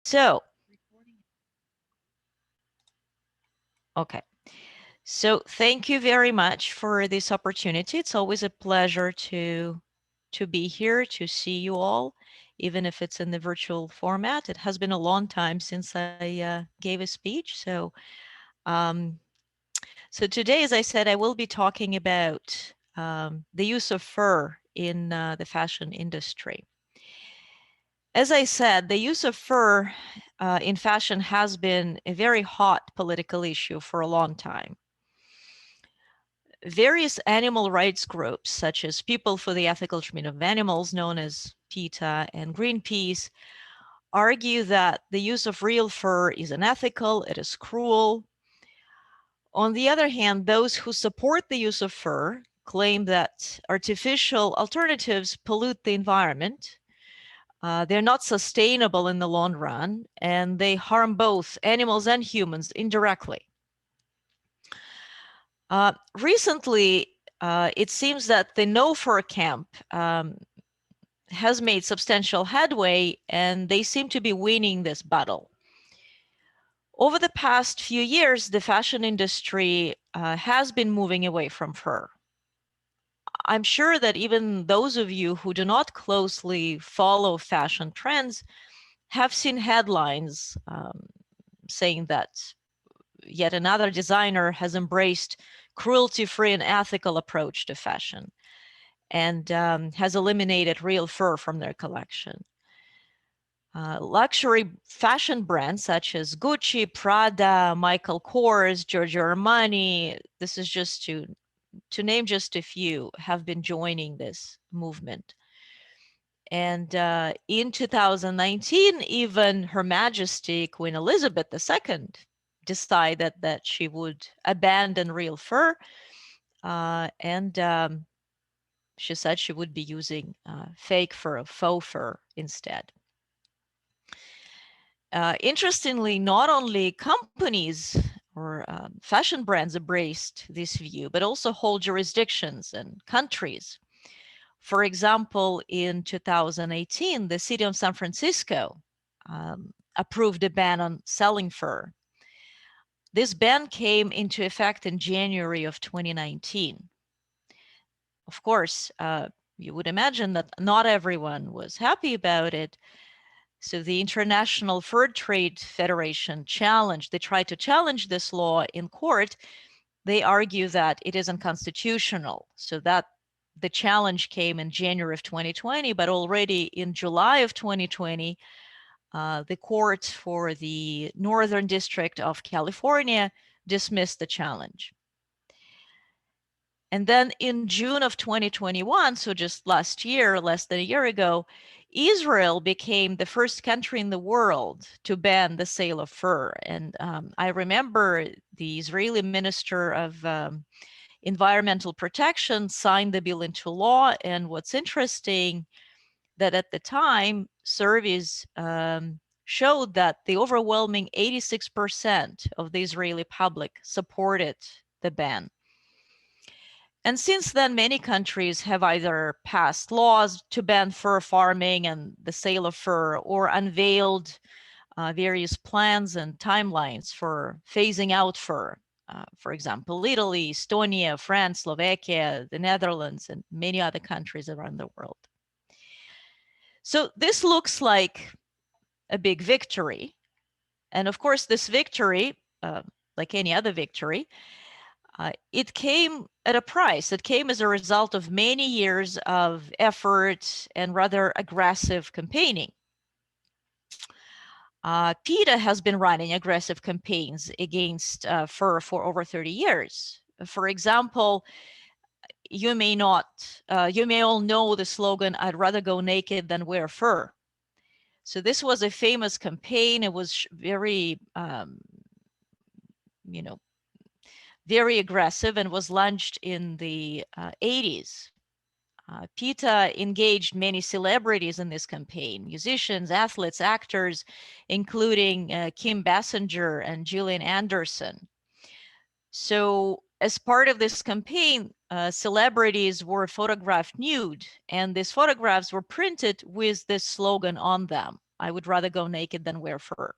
So, okay. So thank you very much for this opportunity. It's always a pleasure to be here, to see you all, even if it's in the virtual format. It has been a long time since I gave a speech. Um, so today, as I said, I will be talking about the use of fur in the fashion industry. As I said, the use of fur in fashion has been a very hot political issue for a long time. Various animal rights groups, such as People for the Ethical Treatment of Animals, known as PETA, and Greenpeace, argue that the use of real fur is unethical, it is cruel. On the other hand, those who support the use of fur claim that artificial alternatives pollute the environment. They're not sustainable in the long run, and they harm both animals and humans indirectly. Recently, it seems that the no fur camp has made substantial headway, and they seem to be winning this battle. Over the past few years, the fashion industry has been moving away from fur. I'm sure that even those of you who do not closely follow fashion trends have seen headlines saying that yet another designer has embraced cruelty-free and ethical approach to fashion and has eliminated real fur from their collection. Luxury fashion brands such as Gucci, Prada, Michael Kors, Giorgio Armani, this is just to name just a few, have been joining this movement. And in 2019, even Her Majesty Queen Elizabeth II decided that she would abandon real fur, and she said she would be using fake fur, faux fur instead. Interestingly, not only companies or fashion brands embraced this view, but also whole jurisdictions and countries. For example, in 2018, the city of San Francisco approved a ban on selling fur. This ban came into effect in January of 2019. Of course, you would imagine that not everyone was happy about it. So the International Fur Trade Federation they tried to challenge this law in court. They argue that it is unconstitutional. So that the challenge came in January of 2020, but already in July of 2020, the court for the Northern District of California dismissed the challenge. And then in June of 2021, so just last year, less than a year ago, Israel became the first country in the world to ban the sale of fur. And I remember the Israeli Minister of Environmental Protection signed the bill into law. And what's interesting that at the time, surveys showed that the overwhelming 86% of the Israeli public supported the ban. And since then, many countries have either passed laws to ban fur farming and the sale of fur, or unveiled various plans and timelines for phasing out fur. For example, Italy, Estonia, France, Slovakia, the Netherlands, and many other countries around the world. So this looks like a big victory. And of course, this victory, like any other victory, it came at a price. It came as a result of many years of effort and rather aggressive campaigning. PETA has been running aggressive campaigns against fur for over 30 years. For example, you may all know the slogan, "I'd rather go naked than wear fur." So this was a famous campaign. It was very, very aggressive and was launched in the 80s. PETA engaged many celebrities in this campaign, musicians, athletes, actors, including Kim Basinger and Gillian Anderson. So as part of this campaign, celebrities were photographed nude, and these photographs were printed with this slogan on them. I would rather go naked than wear fur.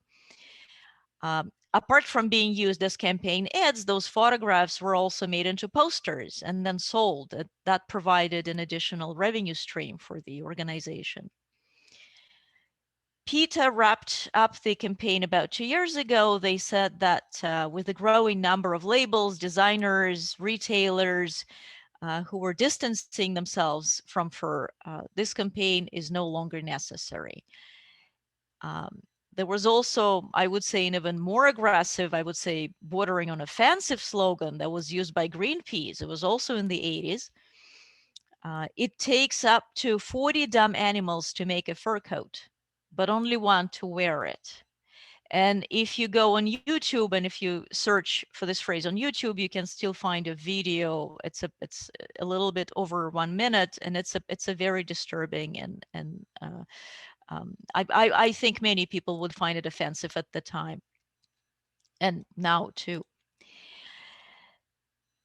Apart from being used as campaign ads, those photographs were also made into posters and then sold. That provided an additional revenue stream for the organization. PETA wrapped up the campaign about 2 years ago. They said that with the growing number of labels, designers, retailers who were distancing themselves from fur, this campaign is no longer necessary. There was also, I would say, an even more aggressive, I would say, bordering on offensive slogan that was used by Greenpeace. It was also in the 80s. It takes up to 40 dumb animals to make a fur coat, but only one to wear it. And if you go on YouTube and if you search for this phrase on YouTube, you can still find a video. It's a little bit over 1 minute, and it's a very disturbing and I think many people would find it offensive at the time, and now too.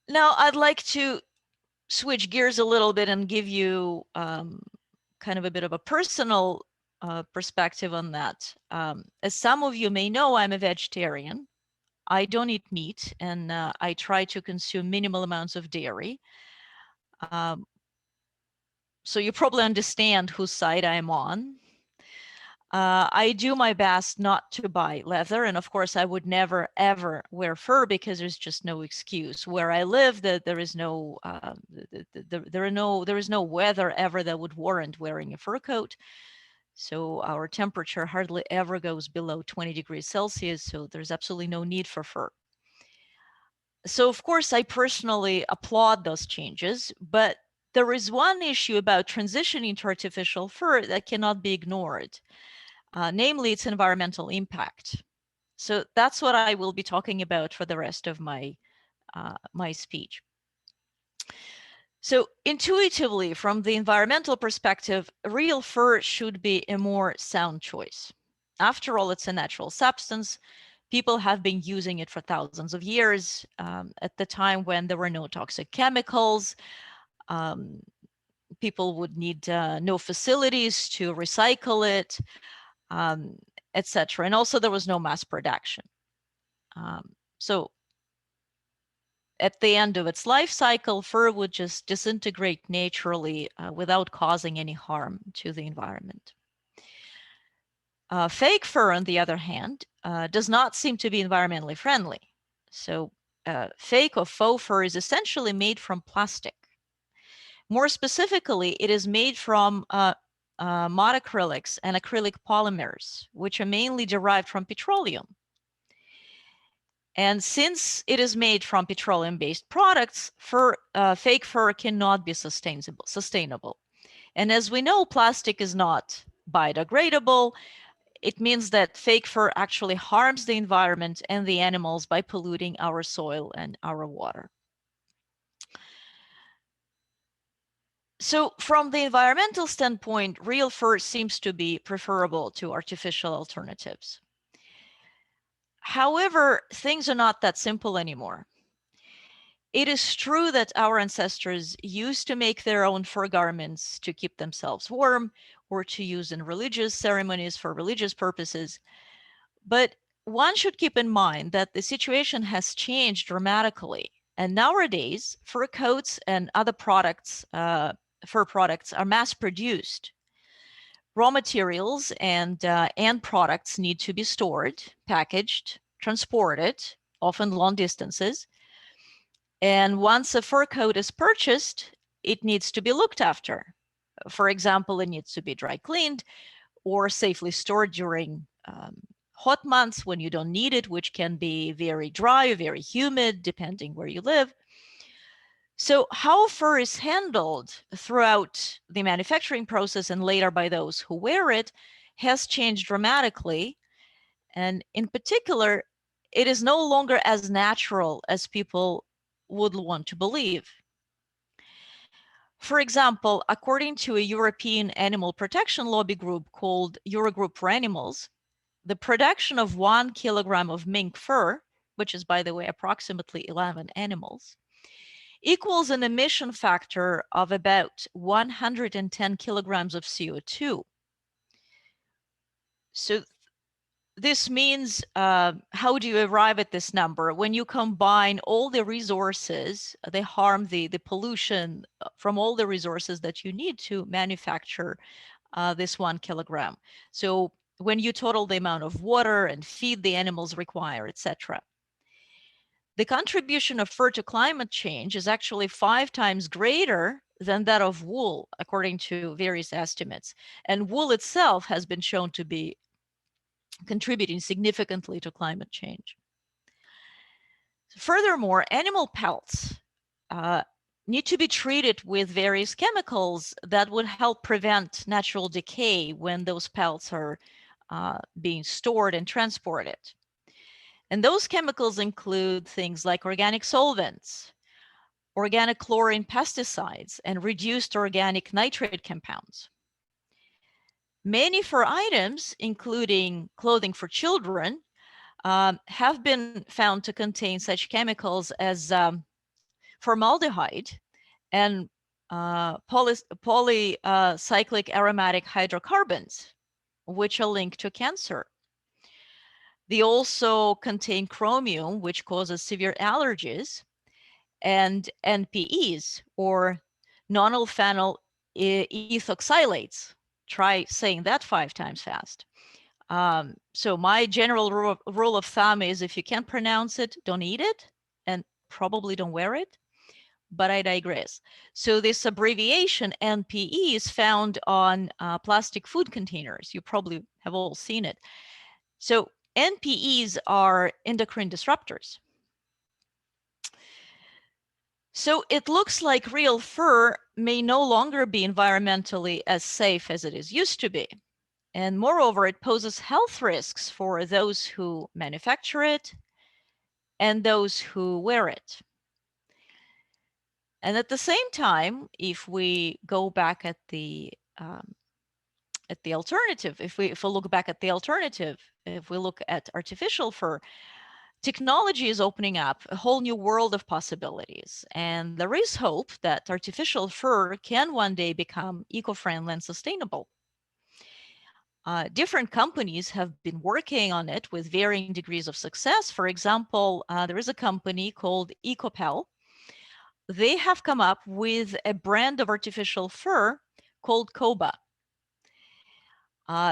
Now I'd like to switch gears a little bit and give you kind of a bit of a personal perspective on that. As some of you may know, I'm a vegetarian. I don't eat meat, and I try to consume minimal amounts of dairy. So you probably understand whose side I am on. I do my best not to buy leather, and of course I would never ever wear fur because there's just no excuse. Where I live, there is no weather ever that would warrant wearing a fur coat. So our temperature hardly ever goes below 20 degrees Celsius, so there's absolutely no need for fur. So of course I personally applaud those changes, but there is one issue about transitioning to artificial fur that cannot be ignored. Namely its environmental impact. So that's what I will be talking about for the rest of my speech. So intuitively, from the environmental perspective, real fur should be a more sound choice. After all, it's a natural substance. People have been using it for thousands of years. At the time when there were no toxic chemicals, people would need no facilities to recycle it, etc. And also there was no mass production. So at the end of its life cycle, fur would just disintegrate naturally without causing any harm to the environment. Fake fur, on the other hand, does not seem to be environmentally friendly. So fake or faux fur is essentially made from plastic. More specifically, it is made from MODacrylics and acrylic polymers, which are mainly derived from petroleum. And since it is made from petroleum-based products, fake fur cannot be sustainable. And as we know, plastic is not biodegradable. It means that fake fur actually harms the environment and the animals by polluting our soil and our water. So from the environmental standpoint, real fur seems to be preferable to artificial alternatives. However, things are not that simple anymore. It is true that our ancestors used to make their own fur garments to keep themselves warm or to use in religious ceremonies for religious purposes. But one should keep in mind that the situation has changed dramatically. And nowadays, fur coats and other products, fur products, are mass produced. Raw materials and end products need to be stored, packaged, transported, often long distances. And once a fur coat is purchased, it needs to be looked after. For example, it needs to be dry cleaned or safely stored during hot months when you don't need it, which can be very dry or very humid, depending where you live. So how fur is handled throughout the manufacturing process and later by those who wear it has changed dramatically. And in particular, it is no longer as natural as people would want to believe. For example, according to a European animal protection lobby group called Eurogroup for Animals, the production of 1 kilogram of mink fur, which is, by the way, approximately 11 animals, equals an emission factor of about 110 kilograms of CO2. So this means, how do you arrive at this number? When you combine all the resources, the harm, the pollution from all the resources that you need to manufacture this 1 kilogram. So when you total the amount of water and feed the animals require, etc. The contribution of fur to climate change is actually 5 times greater than that of wool, according to various estimates. And wool itself has been shown to be contributing significantly to climate change. Furthermore, animal pelts need to be treated with various chemicals that would help prevent natural decay when those pelts are being stored and transported. And those chemicals include things like organic solvents, organochlorine pesticides, and reduced organic nitrate compounds. Many fur items, including clothing for children, have been found to contain such chemicals as formaldehyde and polycyclic aromatic hydrocarbons, which are linked to cancer. They also contain chromium, which causes severe allergies, and NPEs, or nonylphenol ethoxylates. Try saying that 5 times fast. So my general rule of thumb is, if you can't pronounce it, don't eat it, and probably don't wear it. But I digress. So this abbreviation NPE is found on plastic food containers. You probably have all seen it. So NPEs are endocrine disruptors. So it looks like real fur may no longer be environmentally as safe as it is used to be. And moreover, it poses health risks for those who manufacture it and those who wear it. And at the same time, if we go back at the alternative, if we look back at the alternative, if we look at artificial fur, technology is opening up a whole new world of possibilities. And there is hope that artificial fur can one day become eco-friendly and sustainable. Different companies have been working on it with varying degrees of success. For example, there is a company called Ecopel. They have come up with a brand of artificial fur called KOBA.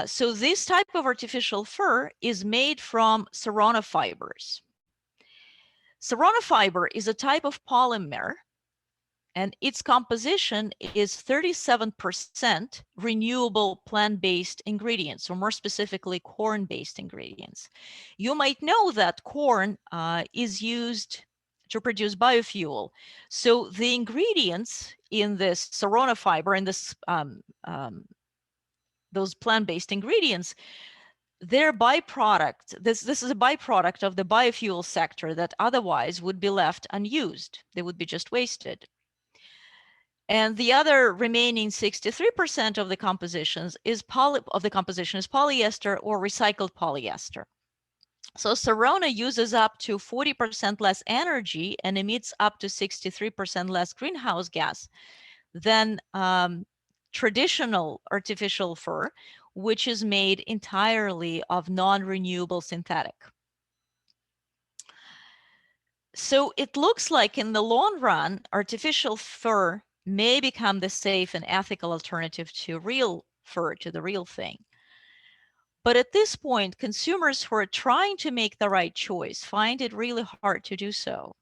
So this type of artificial fur is made from Sorona fibers. Sorona fiber is a type of polymer, and its composition is 37% renewable plant-based ingredients, or more specifically, corn-based ingredients. You might know that corn is used to produce biofuel. So the ingredients in this Sorona fiber, in this those plant-based ingredients, their byproduct, this is a byproduct of the biofuel sector that otherwise would be left unused. They would be just wasted. And the other remaining 63% of the composition is polyester or recycled polyester. So Sorona uses up to 40% less energy and emits up to 63% less greenhouse gas than traditional artificial fur, which is made entirely of non-renewable synthetic. So it looks like in the long run, artificial fur may become the safe and ethical alternative to real fur, to the real thing. But at this point, consumers who are trying to make the right choice find it really hard to do so.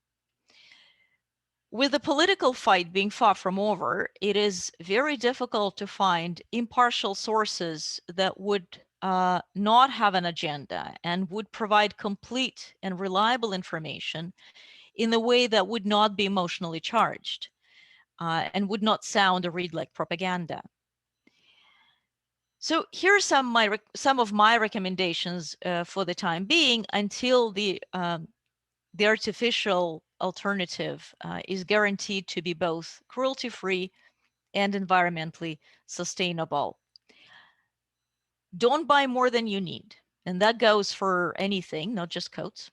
With the political fight being far from over, it is very difficult to find impartial sources that would not have an agenda and would provide complete and reliable information in a way that would not be emotionally charged and would not sound or read like propaganda. So here are some of my recommendations for the time being until the artificial alternative is guaranteed to be both cruelty-free and environmentally sustainable. Don't buy more than you need, and that goes for anything, not just coats.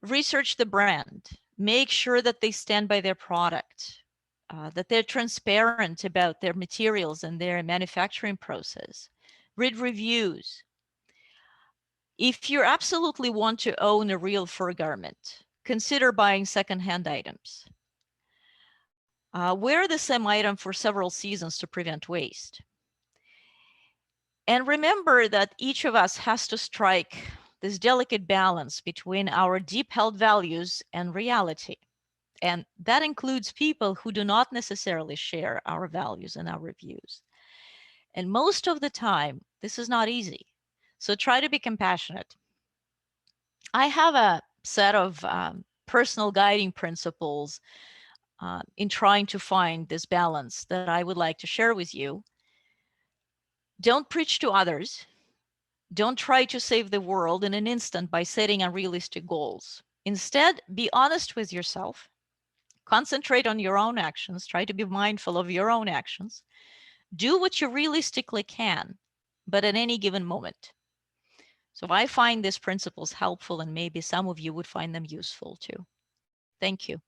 Research the brand. Make sure that they stand by their product, that they're transparent about their materials and their manufacturing process. Read reviews. If you absolutely want to own a real fur garment, consider buying secondhand items. Wear the same item for several seasons to prevent waste. And remember that each of us has to strike this delicate balance between our deep held values and reality. And that includes people who do not necessarily share our values and our views. And most of the time, this is not easy. So try to be compassionate. I have a set of personal guiding principles in trying to find this balance that I would like to share with you. Don't preach to others. Don't try to save the world in an instant by setting unrealistic goals. Instead, be honest with yourself. Concentrate on your own actions. Try to be mindful of your own actions. Do what you realistically can, but at any given moment. So I find these principles helpful, and maybe some of you would find them useful too. Thank you.